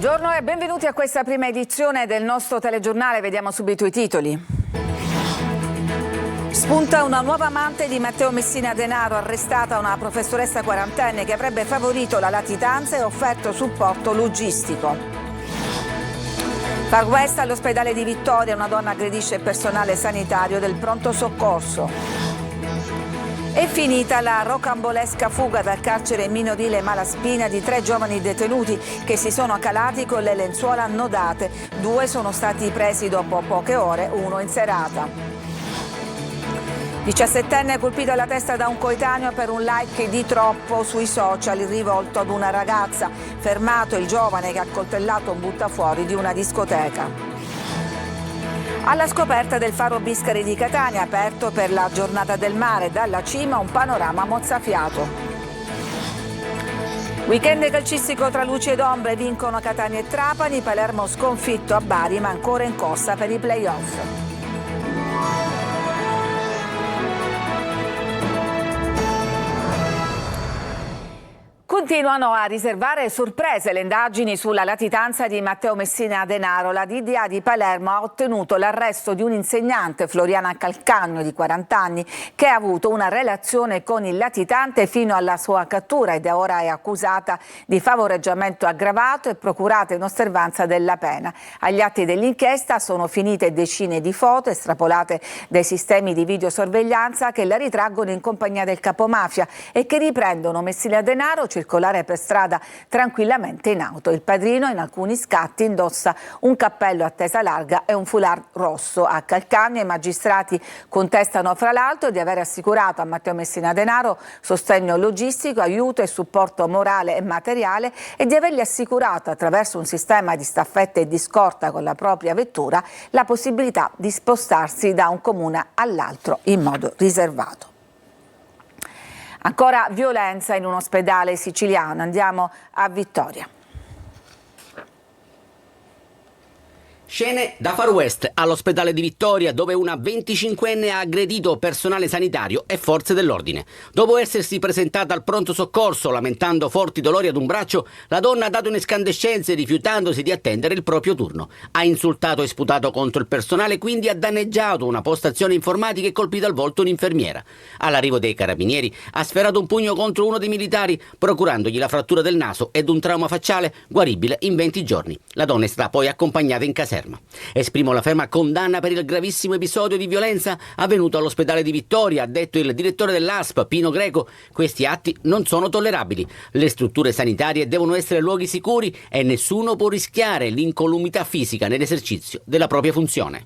Buongiorno e benvenuti a questa prima edizione del nostro telegiornale. Vediamo subito i titoli. Spunta una nuova amante di Matteo Messina Denaro, arrestata una professoressa quarantenne che avrebbe favorito la latitanza e offerto supporto logistico. Far West all'ospedale di Vittoria, una donna aggredisce il personale sanitario del pronto soccorso. È finita la rocambolesca fuga dal carcere minorile Malaspina di 3 giovani detenuti che si sono calati con le lenzuola annodate. 2 sono stati presi dopo poche ore, 1 in serata. 17enne colpito alla testa da un coetaneo per un like di troppo sui social rivolto ad una ragazza. Fermato il giovane che ha accoltellato un buttafuori di una discoteca. Alla scoperta del faro Biscari di Catania, aperto per la giornata del mare, dalla cima un panorama mozzafiato. Weekend calcistico tra luci ed ombre, vincono Catania e Trapani, Palermo sconfitto a Bari ma ancora in corsa per i play-off. Continuano a riservare sorprese le indagini sulla latitanza di Matteo Messina Denaro. La DDA di Palermo ha ottenuto l'arresto di un insegnante, Floriana Calcagno, di 40 anni, che ha avuto una relazione con il latitante fino alla sua cattura ed ora è accusata di favoreggiamento aggravato e procurata in osservanza della pena. Agli atti dell'inchiesta sono finite decine di foto estrapolate dai sistemi di videosorveglianza che la ritraggono in compagnia del capomafia e che riprendono Messina Denaro circolare per strada tranquillamente in auto. Il padrino in alcuni scatti indossa un cappello a tesa larga e un foulard rosso. A Calcagno i magistrati contestano fra l'altro di aver assicurato a Matteo Messina Denaro sostegno logistico, aiuto e supporto morale e materiale e di avergli assicurato attraverso un sistema di staffette e di scorta con la propria vettura la possibilità di spostarsi da un comune all'altro in modo riservato. Ancora violenza in un ospedale siciliano, andiamo a Vittoria. Scene da Far West all'ospedale di Vittoria, dove una 25enne ha aggredito personale sanitario e forze dell'ordine. Dopo essersi presentata al pronto soccorso lamentando forti dolori ad un braccio, la donna ha dato un'escandescenza rifiutandosi di attendere il proprio turno. Ha insultato e sputato contro il personale, quindi ha danneggiato una postazione informatica e colpito al volto un'infermiera. All'arrivo dei carabinieri ha sferato un pugno contro uno dei militari, procurandogli la frattura del naso ed un trauma facciale guaribile in 20 giorni. La donna è stata poi accompagnata in caserma. Esprimo la ferma condanna per il gravissimo episodio di violenza avvenuto all'ospedale di Vittoria, ha detto il direttore dell'ASP, Pino Greco. Questi atti non sono tollerabili. Le strutture sanitarie devono essere luoghi sicuri e nessuno può rischiare l'incolumità fisica nell'esercizio della propria funzione.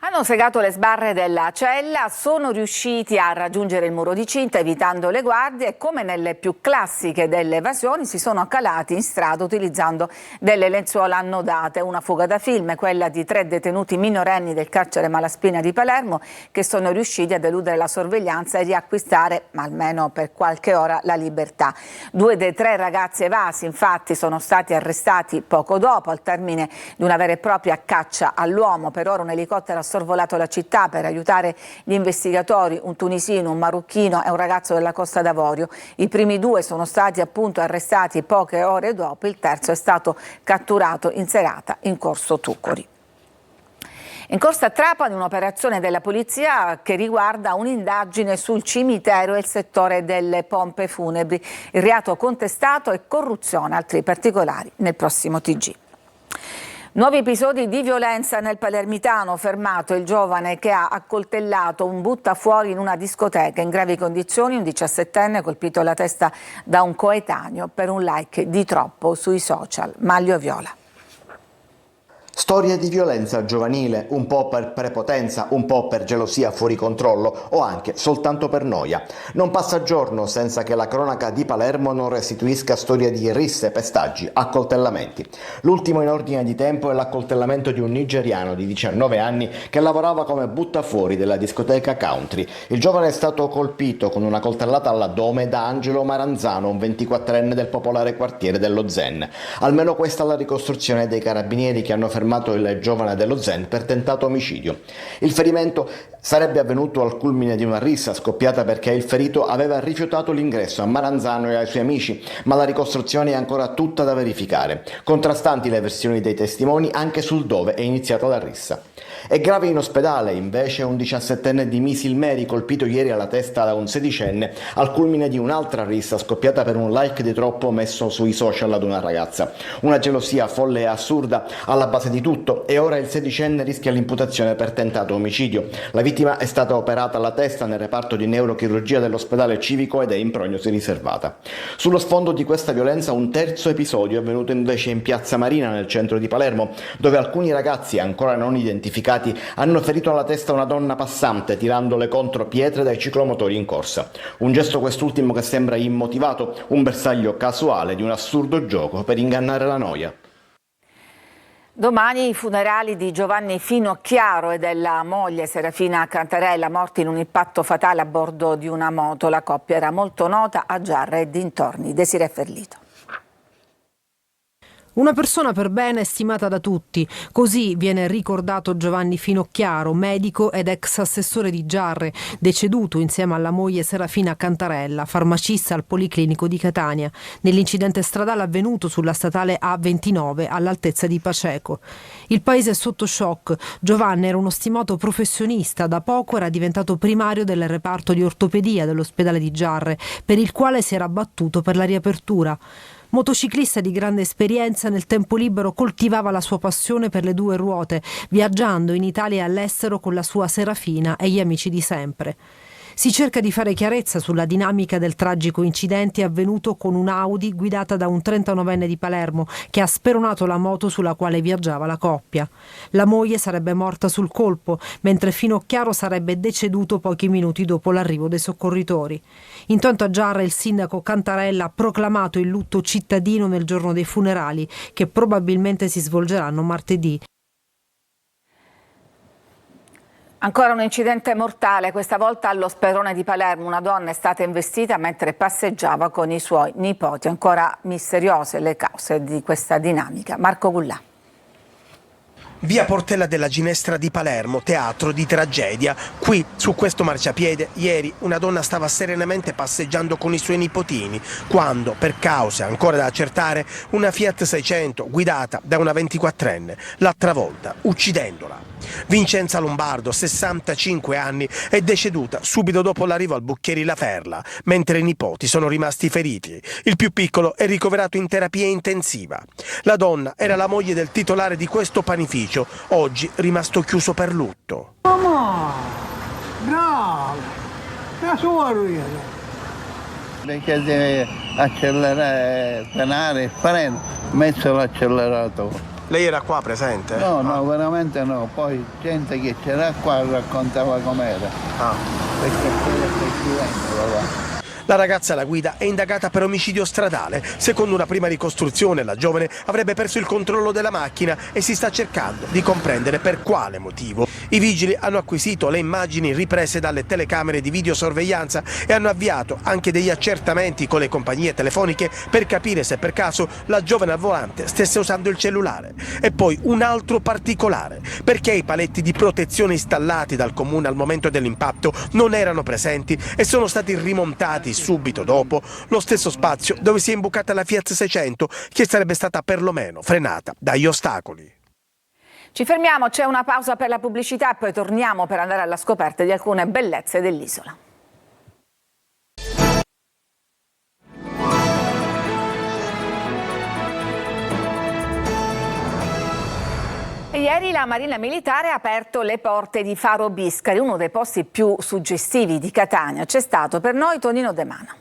Hanno segato le sbarre della cella, sono riusciti a raggiungere il muro di cinta evitando le guardie e, come nelle più classiche delle evasioni, si sono calati in strada utilizzando delle lenzuola annodate. Una fuga da film, quella di 3 detenuti minorenni del carcere Malaspina di Palermo che sono riusciti ad eludere la sorveglianza e riacquistare, almeno per qualche ora, la libertà. 2 dei 3 ragazzi evasi, infatti, sono stati arrestati poco dopo, al termine di una vera e propria caccia all'uomo. Per ora un elicottero ha sorvolato la città per aiutare gli investigatori, un tunisino, un marocchino e un ragazzo della Costa d'Avorio. I primi 2 sono stati appunto arrestati poche ore dopo, il terzo è stato catturato in serata in Corso Tuccori. In corsa a Trapani un'operazione della polizia che riguarda un'indagine sul cimitero e il settore delle pompe funebri. Il reato contestato è corruzione, altri particolari nel prossimo TG. Nuovi episodi di violenza nel palermitano, fermato il giovane che ha accoltellato un buttafuori in una discoteca in gravi condizioni, un 17enne colpito alla testa da un coetaneo per un like di troppo sui social. Maglio Viola. Storie di violenza giovanile, un po' per prepotenza, un po' per gelosia fuori controllo o anche soltanto per noia. Non passa giorno senza che la cronaca di Palermo non restituisca storie di risse, pestaggi, accoltellamenti. L'ultimo in ordine di tempo è l'accoltellamento di un nigeriano di 19 anni che lavorava come buttafuori della discoteca Country. Il giovane è stato colpito con una coltellata all'addome da Angelo Maranzano, un 24enne del popolare quartiere dello Zen. Almeno questa è la ricostruzione dei carabinieri che hanno fermato il giovane dello Zen per tentato omicidio. Il ferimento Sarebbe avvenuto al culmine di una rissa scoppiata perché il ferito aveva rifiutato l'ingresso a Maranzano e ai suoi amici, ma la ricostruzione è ancora tutta da verificare. Contrastanti le versioni dei testimoni anche sul dove è iniziata la rissa. È grave in ospedale invece un 17enne di Misilmeri colpito ieri alla testa da un 16enne al culmine di un'altra rissa scoppiata per un like di troppo messo sui social ad una ragazza. Una gelosia folle e assurda alla base di tutto e ora il 16enne rischia l'imputazione per tentato omicidio. La vittima è stata operata alla testa nel reparto di neurochirurgia dell'ospedale civico ed è in prognosi riservata. Sullo sfondo di questa violenza un terzo episodio è avvenuto invece in Piazza Marina nel centro di Palermo, dove alcuni ragazzi ancora non identificati hanno ferito alla testa una donna passante tirandole contro pietre dai ciclomotori in corsa. Un gesto quest'ultimo che sembra immotivato, un bersaglio casuale di un assurdo gioco per ingannare la noia. Domani i funerali di Giovanni Finocchiaro e della moglie Serafina Cantarella, morti in un impatto fatale a bordo di una moto. La coppia era molto nota a Giarra e dintorni. Desiree Ferlito. Una persona per bene stimata da tutti, così viene ricordato Giovanni Finocchiaro, medico ed ex assessore di Giarre, deceduto insieme alla moglie Serafina Cantarella, farmacista al Policlinico di Catania, nell'incidente stradale avvenuto sulla statale A29 all'altezza di Paceco. Il paese è sotto shock. Giovanni era uno stimato professionista, da poco era diventato primario del reparto di ortopedia dell'ospedale di Giarre, per il quale si era battuto per la riapertura. Motociclista di grande esperienza, nel tempo libero coltivava la sua passione per le due ruote, viaggiando in Italia e all'estero con la sua Serafina e gli amici di sempre. Si cerca di fare chiarezza sulla dinamica del tragico incidente avvenuto con un'Audi guidata da un 39enne di Palermo che ha speronato la moto sulla quale viaggiava la coppia. La moglie sarebbe morta sul colpo, mentre Finocchiaro sarebbe deceduto pochi minuti dopo l'arrivo dei soccorritori. Intanto a Giarra il sindaco Cantarella ha proclamato il lutto cittadino nel giorno dei funerali, che probabilmente si svolgeranno martedì. Ancora un incidente mortale, questa volta allo Sperone di Palermo. Una donna è stata investita mentre passeggiava con i suoi nipoti. Ancora misteriose le cause di questa dinamica. Marco Gullà. Via Portella della Ginestra di Palermo, teatro di tragedia. Qui, su questo marciapiede, ieri una donna stava serenamente passeggiando con i suoi nipotini, quando, per cause ancora da accertare, una Fiat 600 guidata da una 24enne l'ha travolta, uccidendola. Vincenza Lombardo, 65 anni, è deceduta subito dopo l'arrivo al Bucchieri La Ferla, mentre i nipoti sono rimasti feriti. Il più piccolo è ricoverato in terapia intensiva. La donna era la moglie del titolare di questo panificio, oggi rimasto chiuso per lutto. Mamma, bravo, la sua ruina. Perché deve accelerare, frenare, freno, messo l'acceleratore. Lei era qua presente? No, veramente no. Poi gente che c'era qua raccontava com'era. Perché quello che scrivendo, La ragazza alla guida è indagata per omicidio stradale. Secondo una prima ricostruzione, la giovane avrebbe perso il controllo della macchina e si sta cercando di comprendere per quale motivo. I vigili hanno acquisito le immagini riprese dalle telecamere di videosorveglianza e hanno avviato anche degli accertamenti con le compagnie telefoniche per capire se per caso la giovane al volante stesse usando il cellulare. E poi un altro particolare, perché i paletti di protezione installati dal comune al momento dell'impatto non erano presenti e sono stati rimontati subito dopo lo stesso spazio dove si è imbucata la Fiat 600, che sarebbe stata perlomeno frenata dagli ostacoli. Ci fermiamo, c'è una pausa per la pubblicità e poi torniamo per andare alla scoperta di alcune bellezze dell'isola. Ieri la Marina Militare ha aperto le porte di Faro Biscari, uno dei posti più suggestivi di Catania. C'è stato per noi Tonino De Mano.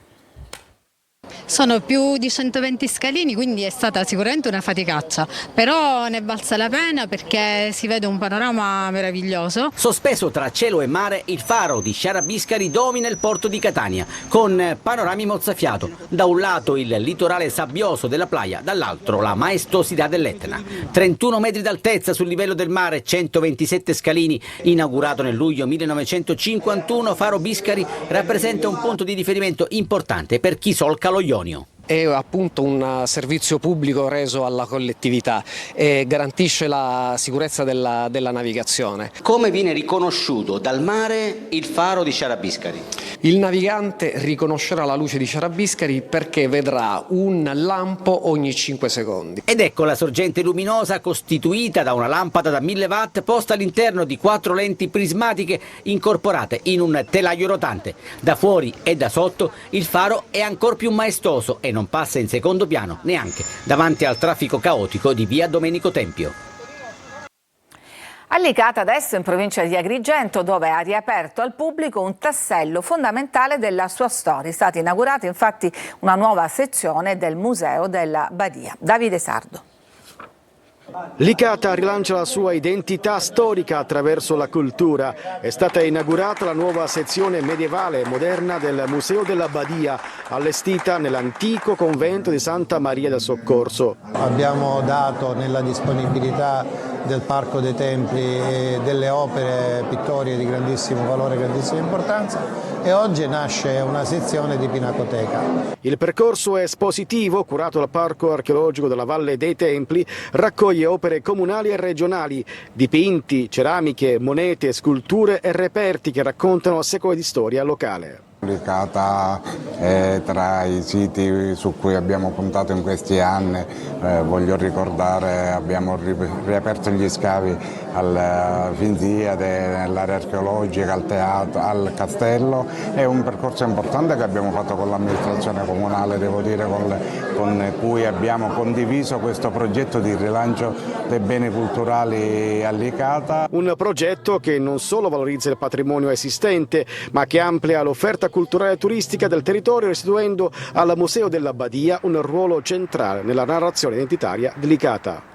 Sono più di 120 scalini, quindi è stata sicuramente una faticaccia, però ne è valsa la pena perché si vede un panorama meraviglioso. Sospeso tra cielo e mare, il faro di Sciara Biscari domina il porto di Catania, con panorami mozzafiato. Da un lato il litorale sabbioso della playa, dall'altro la maestosità dell'Etna. 31 metri d'altezza sul livello del mare, 127 scalini. Inaugurato nel luglio 1951, Faro Biscari rappresenta un punto di riferimento importante per chi solca lo Ionio. è appunto un servizio pubblico reso alla collettività e garantisce la sicurezza della navigazione. Come viene riconosciuto dal mare il faro di Sciarabiscari? Il navigante riconoscerà la luce di Sciarabiscari perché vedrà un lampo ogni 5 secondi. Ed ecco la sorgente luminosa costituita da una lampada da 1000 watt posta all'interno di 4 lenti prismatiche incorporate in un telaio rotante. Da fuori e da sotto il faro è ancora più maestoso e non passa in secondo piano neanche davanti al traffico caotico di via Domenico Tempio. A Licata adesso in provincia di Agrigento, dove ha riaperto al pubblico un tassello fondamentale della sua storia. È stata inaugurata infatti una nuova sezione del Museo della Badia. Davide Sardo. Licata rilancia la sua identità storica attraverso la cultura. È stata inaugurata la nuova sezione medievale e moderna del Museo della Badia, allestita nell'antico convento di Santa Maria del Soccorso. Abbiamo dato nella disponibilità del Parco dei Templi delle opere pittoriche di grandissimo valore, grandissima importanza, e oggi nasce una sezione di pinacoteca. Il percorso espositivo, curato dal Parco Archeologico della Valle dei Templi, raccoglie opere comunali e regionali, dipinti, ceramiche, monete, sculture e reperti che raccontano secoli di storia locale. Licata è tra i siti su cui abbiamo puntato in questi anni. Voglio ricordare, abbiamo riaperto gli scavi al Finziade, nell'area archeologica, al teatro, al castello. È un percorso importante che abbiamo fatto con l'amministrazione comunale, devo dire, con cui abbiamo condiviso questo progetto di rilancio dei beni culturali a Licata. Un progetto che non solo valorizza il patrimonio esistente, ma che amplia l'offerta culturale e turistica del territorio, restituendo al Museo della Badia un ruolo centrale nella narrazione identitaria di Licata.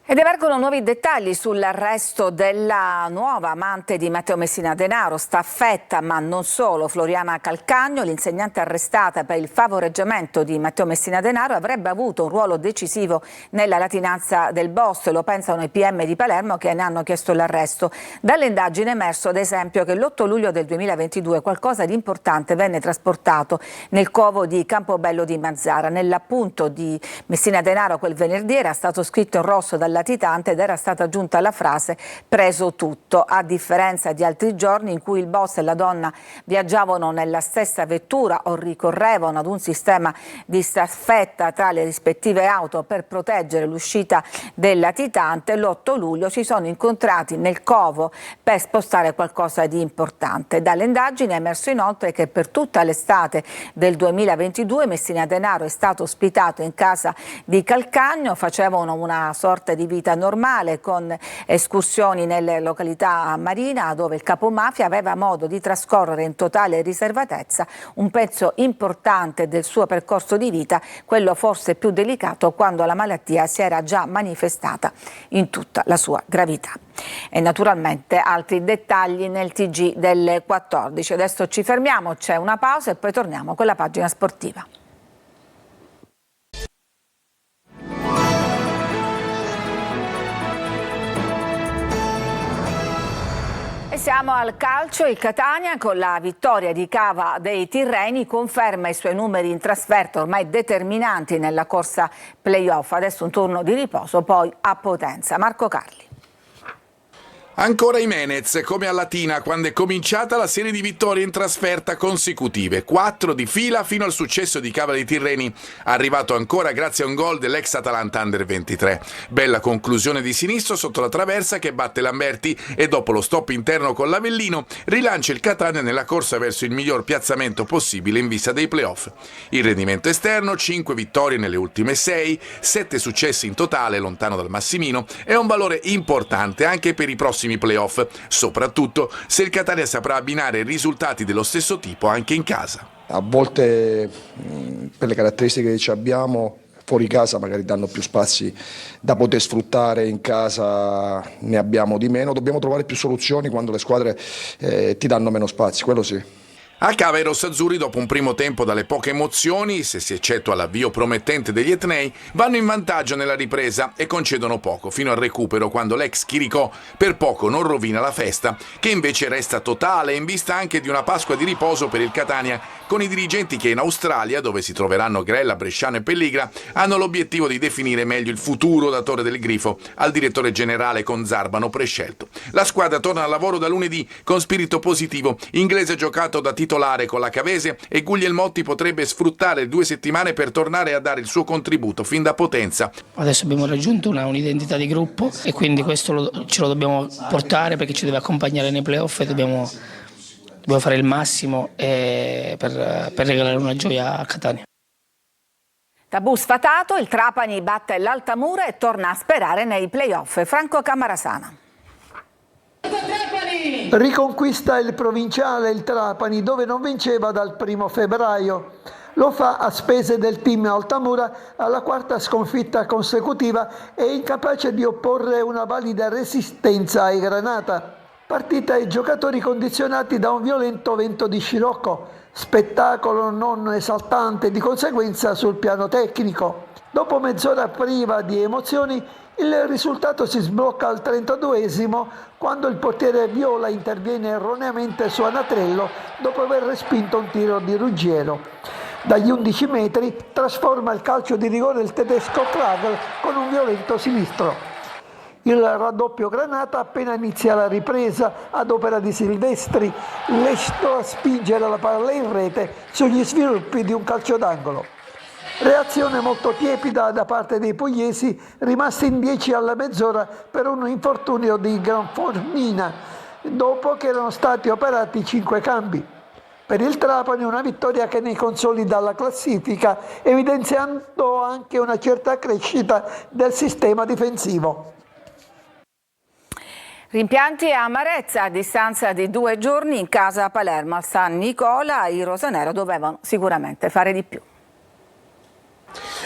Ed emergono nuovi dettagli sull'arresto della nuova amante di Matteo Messina Denaro, staffetta ma non solo. Floriana Calcagno, l'insegnante arrestata per il favoreggiamento di Matteo Messina Denaro, avrebbe avuto un ruolo decisivo nella latinanza del boss, lo pensano i PM di Palermo che ne hanno chiesto l'arresto. Dalle indagini è emerso ad esempio che l'8 luglio del 2022 qualcosa di importante venne trasportato nel covo di Campobello di Mazzara. Nell'appunto di Messina Denaro quel venerdì era stato scritto in rosso dal latitante ed era stata aggiunta la frase "preso tutto", a differenza di altri giorni in cui il boss e la donna viaggiavano nella stessa vettura o ricorrevano ad un sistema di staffetta tra le rispettive auto per proteggere l'uscita del latitante. L'8 luglio si sono incontrati nel covo per spostare qualcosa di importante. Dalle indagini è emerso inoltre che per tutta l'estate del 2022 Messina Denaro è stato ospitato in casa di Calcagno, facevano una sorta di vita normale con escursioni nelle località marina dove il capomafia aveva modo di trascorrere in totale riservatezza un pezzo importante del suo percorso di vita, quello forse più delicato quando la malattia si era già manifestata in tutta la sua gravità. E naturalmente altri dettagli nel TG delle 14. Adesso ci fermiamo, c'è una pausa e poi torniamo con la pagina sportiva. Siamo al calcio. Il Catania, con la vittoria di Cava dei Tirreni, conferma i suoi numeri in trasferta ormai determinanti nella corsa play-off. Adesso un turno di riposo, poi a Potenza. Marco Carli. Ancora Jimenez, come a Latina, quando è cominciata la serie di vittorie in trasferta consecutive, 4 di fila fino al successo di Cava dei Tirreni, arrivato ancora grazie a un gol dell'ex Atalanta Under 23. Bella conclusione di sinistro sotto la traversa che batte Lamberti e dopo lo stop interno con l'Avellino rilancia il Catania nella corsa verso il miglior piazzamento possibile in vista dei playoff. Il rendimento esterno, 5 vittorie nelle ultime 6, 7 successi in totale, lontano dal Massimino, è un valore importante anche per i prossimi playoff, soprattutto se il Catania saprà abbinare risultati dello stesso tipo anche in casa. A volte per le caratteristiche che abbiamo fuori casa magari danno più spazi da poter sfruttare, in casa ne abbiamo di meno, dobbiamo trovare più soluzioni quando le squadre ti danno meno spazi, quello sì. A Cava i rossazzurri, dopo un primo tempo dalle poche emozioni, se si eccettua l'avvio promettente degli etnei, vanno in vantaggio nella ripresa e concedono poco fino al recupero, quando l'ex Chiricò per poco non rovina la festa, che invece resta totale in vista anche di una Pasqua di riposo per il Catania con i dirigenti che in Australia, dove si troveranno Grella, Bresciano e Pelligra, hanno l'obiettivo di definire meglio il futuro datore del Grifo al direttore generale Conzarbano prescelto. La squadra torna al lavoro da lunedì con spirito positivo. Inglese giocato da titolare con la Cavese e Guglielmotti potrebbe sfruttare 2 settimane per tornare a dare il suo contributo fin da Potenza. Adesso abbiamo raggiunto un'identità di gruppo e quindi questo ce lo dobbiamo portare perché ci deve accompagnare nei playoff e dobbiamo fare il massimo per regalare una gioia a Catania. Tabù sfatato, il Trapani batte l'Altamura e torna a sperare nei playoff. Franco Camarasana. Riconquista il provinciale il Trapani, dove non vinceva dal 1° febbraio. Lo fa a spese del team Altamura, alla 4ª sconfitta consecutiva e incapace di opporre una valida resistenza ai Granata. Partita ai giocatori condizionati da un violento vento di scirocco, spettacolo non esaltante di conseguenza sul piano tecnico. Dopo mezz'ora priva di emozioni, il risultato si sblocca al 32esimo quando il portiere viola interviene erroneamente su Anatrello dopo aver respinto un tiro di Ruggiero. Dagli 11 metri trasforma il calcio di rigore il tedesco Kragel con un violento sinistro. Il raddoppio Granata appena inizia la ripresa ad opera di Silvestri, lecito a spingere la palla in rete sugli sviluppi di un calcio d'angolo. Reazione molto tiepida da parte dei pugliesi, rimasti in 10 alla mezz'ora per un infortunio di Granformina, dopo che erano stati operati 5 cambi. Per il Trapani una vittoria che ne consolida la classifica, evidenziando anche una certa crescita del sistema difensivo. Rimpianti a Amarezza a distanza di 2 giorni in casa a Palermo al San Nicola. I rosanero dovevano sicuramente fare di più.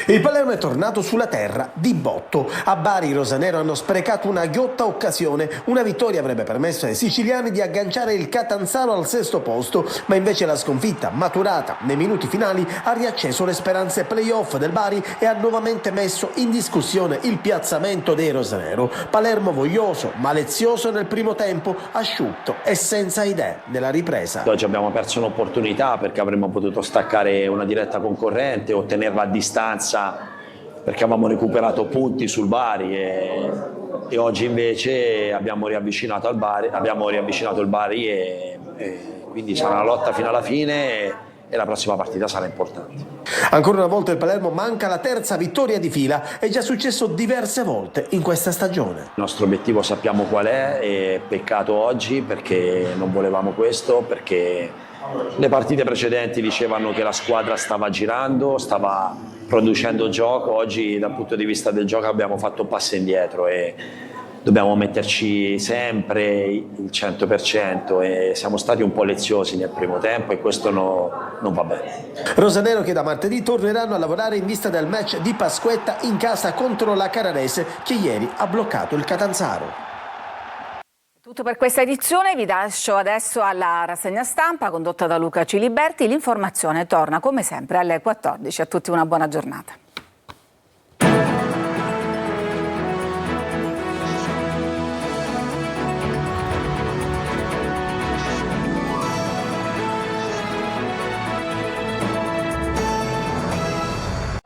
Il Palermo è tornato sulla terra di botto. A Bari i rosanero hanno sprecato una ghiotta occasione. Una vittoria avrebbe permesso ai siciliani di agganciare il Catanzaro al 6° posto, ma invece la sconfitta maturata nei minuti finali ha riacceso le speranze playoff del Bari e ha nuovamente messo in discussione il piazzamento dei rosanero. Palermo voglioso, malizioso nel primo tempo, asciutto e senza idee nella ripresa. Oggi abbiamo perso un'opportunità perché avremmo potuto staccare una diretta concorrente o tenerla a distanza perché avevamo recuperato punti sul Bari e oggi invece abbiamo riavvicinato il Bari e quindi sarà una lotta fino alla fine e la prossima partita sarà importante. Ancora una volta il Palermo manca la 3ª vittoria di fila, è già successo diverse volte in questa stagione. Il nostro obiettivo sappiamo qual è e peccato oggi perché non volevamo questo, perché le partite precedenti dicevano che la squadra stava girando, stava producendo gioco. Oggi dal punto di vista del gioco abbiamo fatto un passo indietro e dobbiamo metterci sempre il 100% e siamo stati un po' leziosi nel primo tempo e questo non va bene. Rosanero che da martedì torneranno a lavorare in vista del match di Pasquetta in casa contro la Carrarese che ieri ha bloccato il Catanzaro. Tutto per questa edizione, vi lascio adesso alla rassegna stampa condotta da Luca Ciliberti. L'informazione torna come sempre alle 14. A tutti una buona giornata.